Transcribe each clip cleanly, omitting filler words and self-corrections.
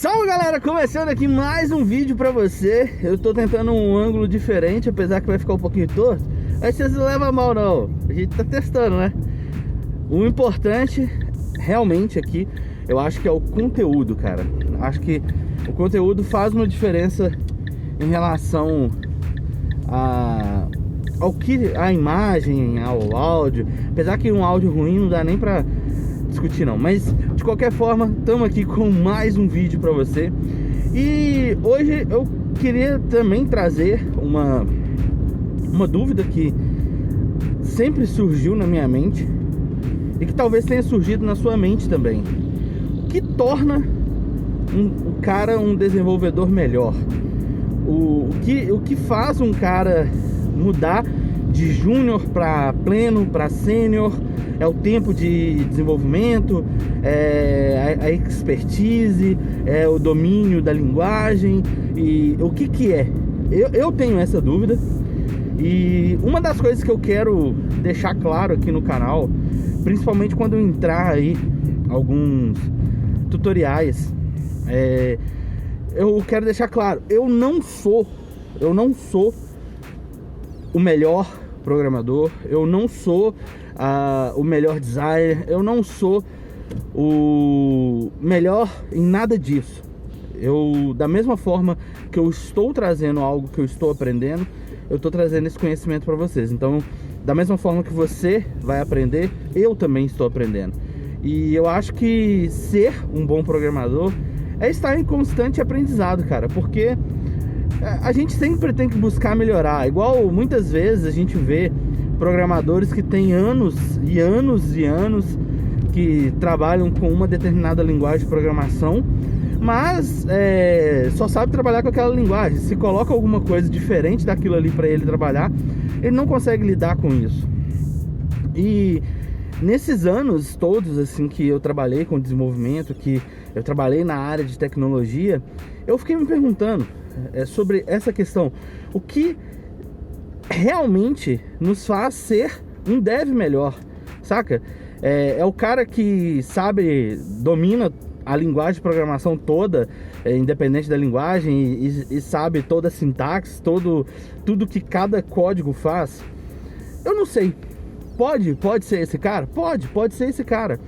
Salve galera, começando aqui mais um vídeo pra você. Eu tô tentando um ângulo diferente, apesar que vai ficar um pouquinho torto. Mas vocês não levam a mal não, a gente tá testando, né? O importante realmente aqui, eu acho que é o conteúdo, cara. Acho que o conteúdo faz uma diferença em relação a imagem, ao áudio. Apesar que um áudio ruim não dá nem pra discutir não, mas de qualquer forma estamos aqui com mais um vídeo para você. E hoje eu queria também trazer uma dúvida que sempre surgiu na minha mente e que talvez tenha surgido na sua mente também. O que torna o cara um desenvolvedor melhor? O que faz um cara mudar de júnior para pleno, para sênior? É o tempo de desenvolvimento, é a expertise, é o domínio da linguagem. E o que é? Eu tenho essa dúvida. E uma das coisas que eu quero deixar claro aqui no canal, principalmente quando eu entrar aí alguns tutoriais, eu quero deixar claro, eu não sou o melhor programador, eu não sou o melhor designer, eu não sou o melhor em nada disso. Da mesma forma que eu estou trazendo algo que eu estou aprendendo, eu estou trazendo esse conhecimento para vocês. Então, da mesma forma que você vai aprender, eu também estou aprendendo. E eu acho que ser um bom programador é estar em constante aprendizado, cara, porque a gente sempre tem que buscar melhorar. Igual muitas vezes a gente vê programadores que têm anos e anos e anos que trabalham com uma determinada linguagem de programação, mas só sabe trabalhar com aquela linguagem. Se coloca alguma coisa diferente daquilo ali para ele trabalhar, ele não consegue lidar com isso. E nesses anos todos assim que eu trabalhei com desenvolvimento, que eu trabalhei na área de tecnologia, eu fiquei me perguntando sobre essa questão. O que realmente nos faz ser um dev melhor, saca? É o cara que sabe, domina a linguagem de programação toda, independente da linguagem, e sabe toda a sintaxe, tudo que cada código faz. Eu não sei, pode ser esse cara? Pode ser esse cara.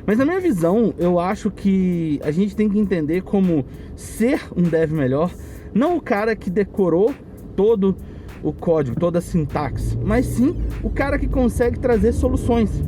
Mas na minha visão, eu acho que a gente tem que entender como ser um dev melhor, não o cara que decorou todo o código, toda a sintaxe, mas sim o cara que consegue trazer soluções.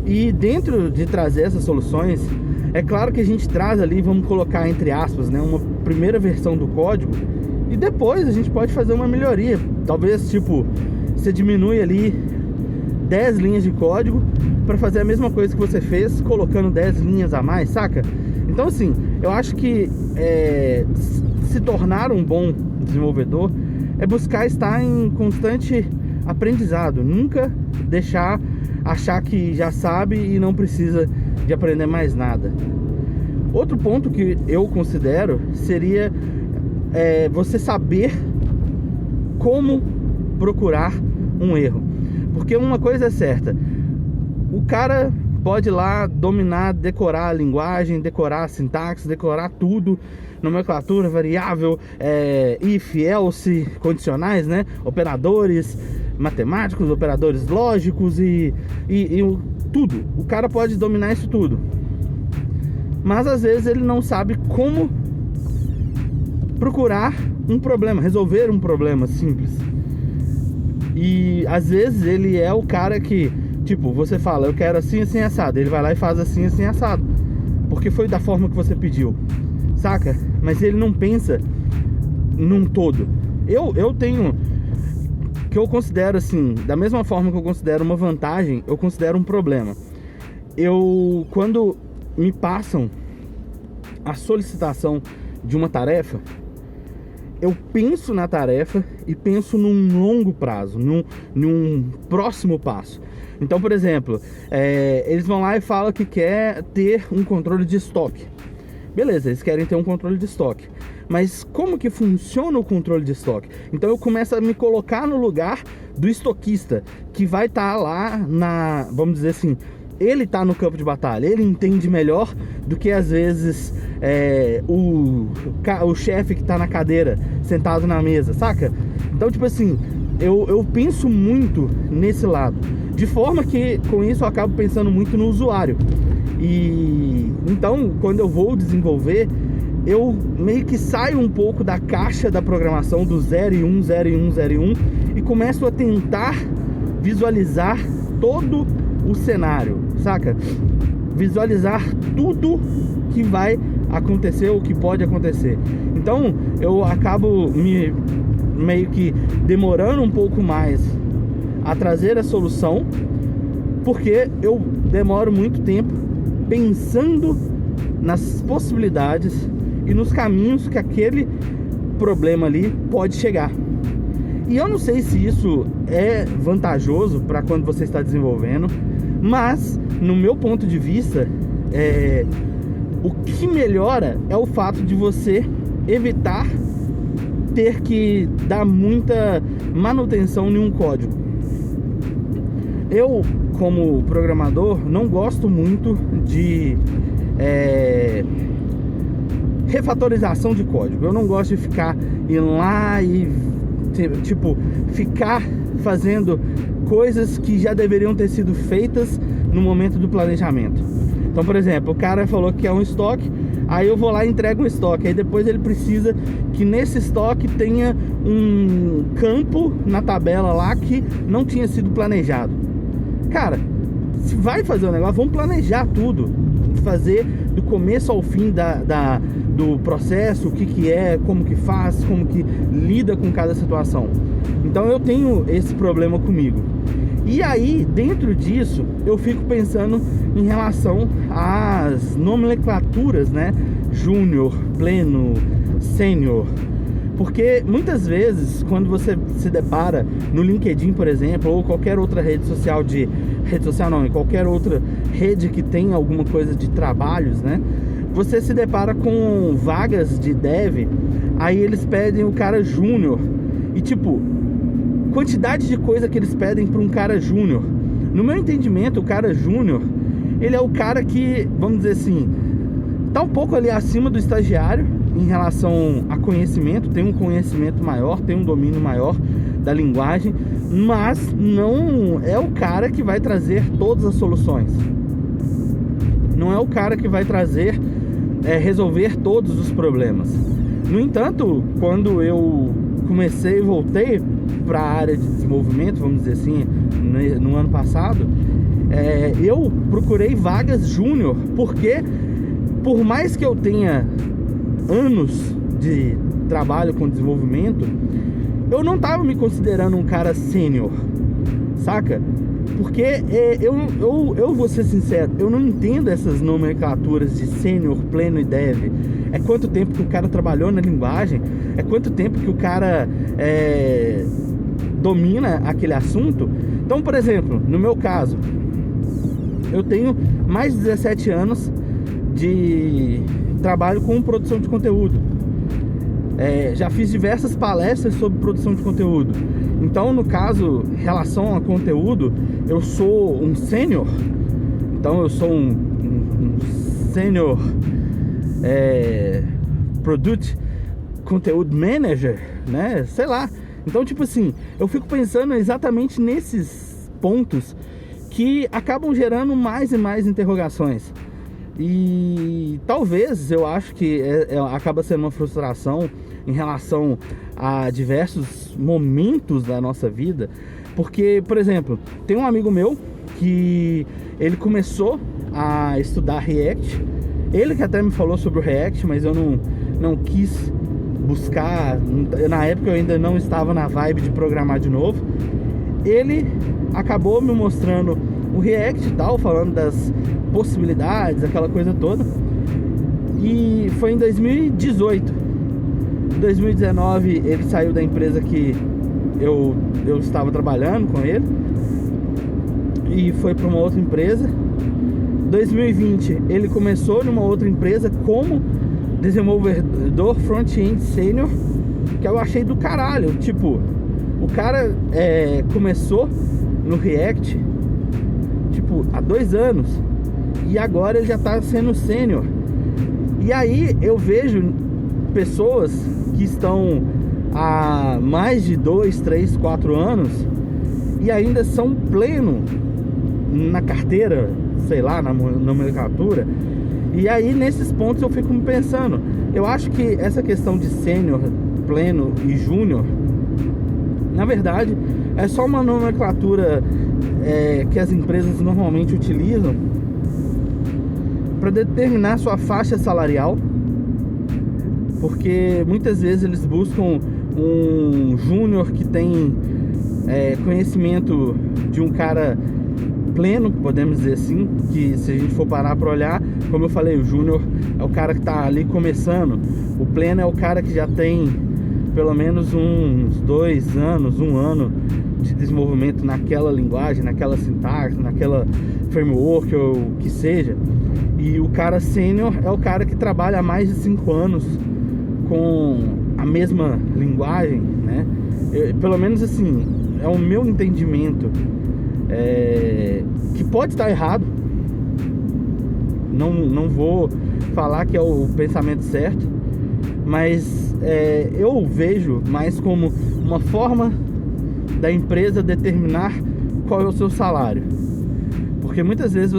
E dentro de trazer essas soluções, é claro que a gente traz ali, vamos colocar entre aspas, né, uma primeira versão do código, e depois a gente pode fazer uma melhoria. Talvez tipo, você diminui ali 10 linhas de código para fazer a mesma coisa que você fez, colocando 10 linhas a mais, saca? Então assim, eu acho que se tornar um bom desenvolvedor é buscar estar em constante aprendizado, nunca achar que já sabe e não precisa de aprender mais nada. Outro ponto que eu considero seria você saber como procurar um erro. Porque uma coisa é certa, o cara pode ir lá dominar, decorar a linguagem, decorar a sintaxe, decorar tudo, nomenclatura, variável, if, else, condicionais, né? Operadores matemáticos, operadores lógicos e tudo. O cara pode dominar isso tudo, mas às vezes ele não sabe como procurar um problema, resolver um problema simples. E às vezes ele é o cara que, tipo, você fala, eu quero assim, assim, assado. Ele vai lá e faz assim, assim, assado, porque foi da forma que você pediu, saca? Mas ele não pensa num todo. Eu tenho, que eu considero assim, da mesma forma que eu considero uma vantagem, eu considero um problema. Quando me passam a solicitação de uma tarefa, eu penso na tarefa e penso num longo prazo, num próximo passo. Então, por exemplo, eles vão lá e falam que quer ter um controle de estoque. Beleza, eles querem ter um controle de estoque. Mas como que funciona o controle de estoque? Então eu começo a me colocar no lugar do estoquista, que vai estar lá vamos dizer assim, ele tá no campo de batalha, ele entende melhor do que às vezes o chefe que tá na cadeira, sentado na mesa, saca? Então, tipo assim, eu penso muito nesse lado, de forma que com isso eu acabo pensando muito no usuário. E então, quando eu vou desenvolver, eu meio que saio um pouco da caixa da programação do 0 e 1, 0 e 1, 0 e 1 e começo a tentar visualizar todo o cenário, saca? Visualizar tudo que vai acontecer ou que pode acontecer. Então eu acabo meio que demorando um pouco mais a trazer a solução, porque eu demoro muito tempo pensando nas possibilidades e nos caminhos que aquele problema ali pode chegar. E eu não sei se isso é vantajoso para quando você está desenvolvendo, mas no meu ponto de vista, o que melhora é o fato de você evitar ter que dar muita manutenção em um código. Eu, como programador, não gosto muito de refatorização de código. Eu não gosto de ficar indo lá e ficar fazendo coisas que já deveriam ter sido feitas no momento do planejamento. Então, por exemplo, o cara falou que é um estoque, aí eu vou lá e entrego um estoque, aí depois ele precisa que nesse estoque tenha um campo na tabela lá que não tinha sido planejado. Cara, se vai fazer o negócio, vamos planejar tudo, fazer do começo ao fim do processo, o que é, como que faz, como que lida com cada situação. Então eu tenho esse problema comigo. E aí, dentro disso, eu fico pensando em relação às nomenclaturas, né? Júnior, pleno, sênior. Porque muitas vezes, quando você se depara no LinkedIn, por exemplo, ou qualquer outra rede social em qualquer outra rede que tenha alguma coisa de trabalhos, né? Você se depara com vagas de dev, aí eles pedem o cara júnior. E quantidade de coisa que eles pedem para um cara júnior. No meu entendimento, o cara júnior, ele é o cara que, vamos dizer assim, tá um pouco ali acima do estagiário em relação a conhecimento, tem um conhecimento maior, tem um domínio maior da linguagem, mas não é o cara que vai trazer todas as soluções. Não é o cara que vai trazer, resolver todos os problemas. No entanto, quando eu comecei e voltei para a área de desenvolvimento, vamos dizer assim, no ano passado, eu procurei vagas júnior, porque por mais que eu tenha anos de trabalho com desenvolvimento, eu não estava me considerando um cara sênior, saca? Porque eu vou ser sincero, eu não entendo essas nomenclaturas de sênior, pleno e dev. É quanto tempo que o cara trabalhou na linguagem, é quanto tempo que o cara domina aquele assunto. Então, por exemplo, no meu caso, eu tenho mais de 17 anos de trabalho com produção de conteúdo. Já fiz diversas palestras sobre produção de conteúdo. Então, no caso, em relação a conteúdo, eu sou um sênior. Então, eu sou um sênior Product Conteúdo Manager, né? Sei lá. Então, eu fico pensando exatamente nesses pontos que acabam gerando mais e mais interrogações. E talvez, eu acho que acaba sendo uma frustração em relação a diversos momentos da nossa vida. Porque, por exemplo, tem um amigo meu que ele começou a estudar React. Ele que até me falou sobre o React, mas eu não quis buscar. Na época eu ainda não estava na vibe de programar de novo. Ele acabou me mostrando o React e tal, falando das possibilidades, aquela coisa toda. E foi em 2018. Em 2019 ele saiu da empresa que eu estava trabalhando com ele e foi para uma outra empresa. 2020 ele começou numa outra empresa como desenvolvedor front-end sênior, que eu achei do caralho. O cara começou no React, tipo há 2 anos e agora ele já está sendo sênior. E aí eu vejo pessoas que estão há mais de 2, 3, 4 anos e ainda são pleno na carteira, sei lá, na nomenclatura. E aí nesses pontos eu fico me pensando, eu acho que essa questão de sênior, pleno e júnior, na verdade é só uma nomenclatura que as empresas normalmente utilizam para determinar sua faixa salarial, porque muitas vezes eles buscam um júnior que tem conhecimento de um cara pleno, podemos dizer assim, que se a gente for parar para olhar, como eu falei, o júnior é o cara que está ali começando, o pleno é o cara que já tem pelo menos uns 2 anos, 1 ano de desenvolvimento naquela linguagem, naquela sintaxe, naquela framework ou o que seja. E o cara sênior é o cara que trabalha há mais de 5 anos com a mesma linguagem, né? Pelo menos assim, é o meu entendimento, que pode estar errado. Não vou falar que é o pensamento certo, mas eu vejo mais como uma forma da empresa determinar qual é o seu salário. Porque muitas vezes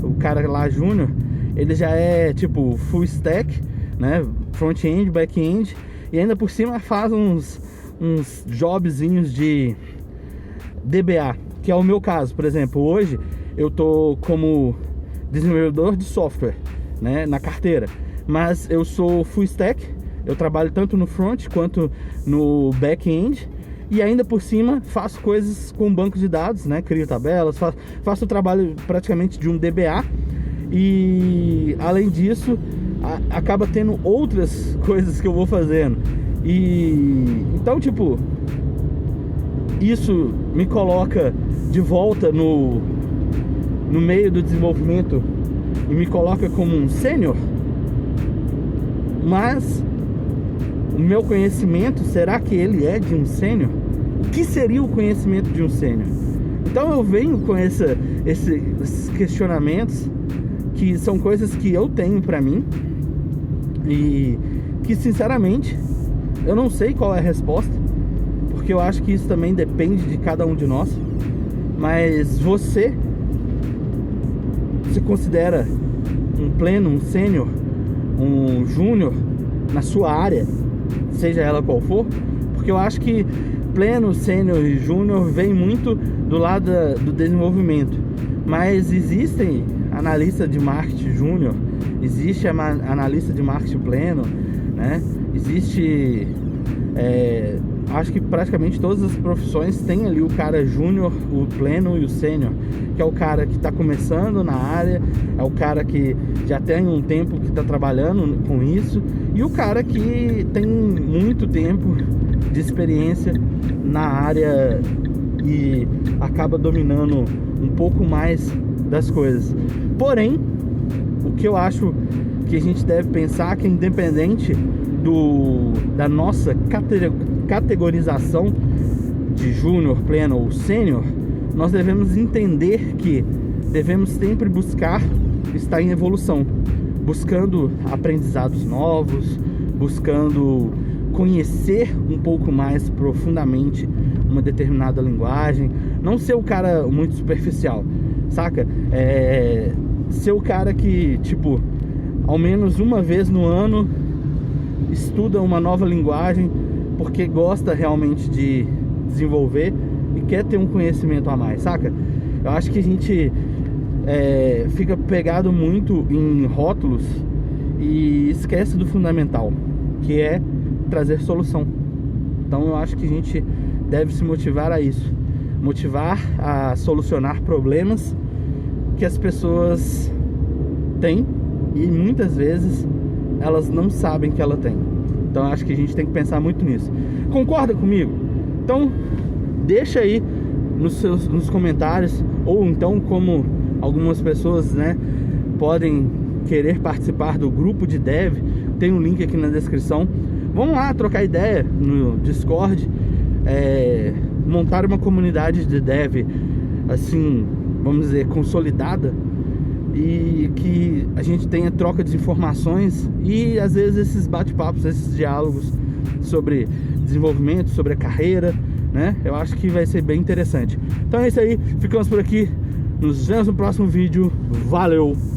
o cara lá júnior, ele já é tipo full stack, né? Front-end, back-end, e ainda por cima faz uns jobzinhos de DBA, que é o meu caso. Por exemplo, hoje eu tô como desenvolvedor de software, né, na carteira, mas eu sou full stack, eu trabalho tanto no front quanto no back-end, e ainda por cima faço coisas com banco de dados, né, crio tabelas, faço o trabalho praticamente de um DBA, e além disso acaba tendo outras coisas que eu vou fazendo. E então, tipo, isso me coloca de volta no meio do desenvolvimento e me coloca como um sênior. Mas o meu conhecimento, será que ele é de um sênior? O que seria o conhecimento de um sênior? Então eu venho com esses questionamentos, que são coisas que eu tenho pra mim e que sinceramente eu não sei qual é a resposta, porque eu acho que isso também depende de cada um de nós. Mas você se considera um pleno, um sênior, um júnior na sua área, seja ela qual for? Porque eu acho que pleno, sênior e júnior vem muito do lado do desenvolvimento, mas existem analista de marketing júnior, existe analista de marketing pleno, né? Existe, acho que praticamente todas as profissões têm ali o cara júnior, o pleno e o sênior, que é o cara que está começando na área, é o cara que já tem um tempo que está trabalhando com isso, e o cara que tem muito tempo de experiência na área e acaba dominando um pouco mais das coisas. Porém, o que eu acho que a gente deve pensar é que, independente da nossa categorização de júnior, pleno ou sênior, nós devemos entender que devemos sempre buscar estar em evolução, buscando aprendizados novos, buscando conhecer um pouco mais profundamente uma determinada linguagem, não ser o cara muito superficial, saca? Ser o cara que, tipo, ao menos uma vez no ano estuda uma nova linguagem porque gosta realmente de desenvolver e quer ter um conhecimento a mais, saca? Eu acho que a gente fica pegado muito em rótulos e esquece do fundamental, que é trazer solução. Então eu acho que a gente deve se motivar a isso, motivar a solucionar problemas que as pessoas têm e muitas vezes elas não sabem que ela tem. Então eu acho que a gente tem que pensar muito nisso. Concorda comigo? Então deixa aí nos comentários, ou então, como algumas pessoas, né, podem querer participar do grupo de dev, tem um link aqui na descrição. Vamos lá trocar ideia no Discord, montar uma comunidade de dev assim vamos dizer, consolidada, e que a gente tenha troca de informações e às vezes esses bate-papos, esses diálogos sobre desenvolvimento, sobre a carreira, né? Eu acho que vai ser bem interessante. Então é isso aí, ficamos por aqui, nos vemos no próximo vídeo, valeu!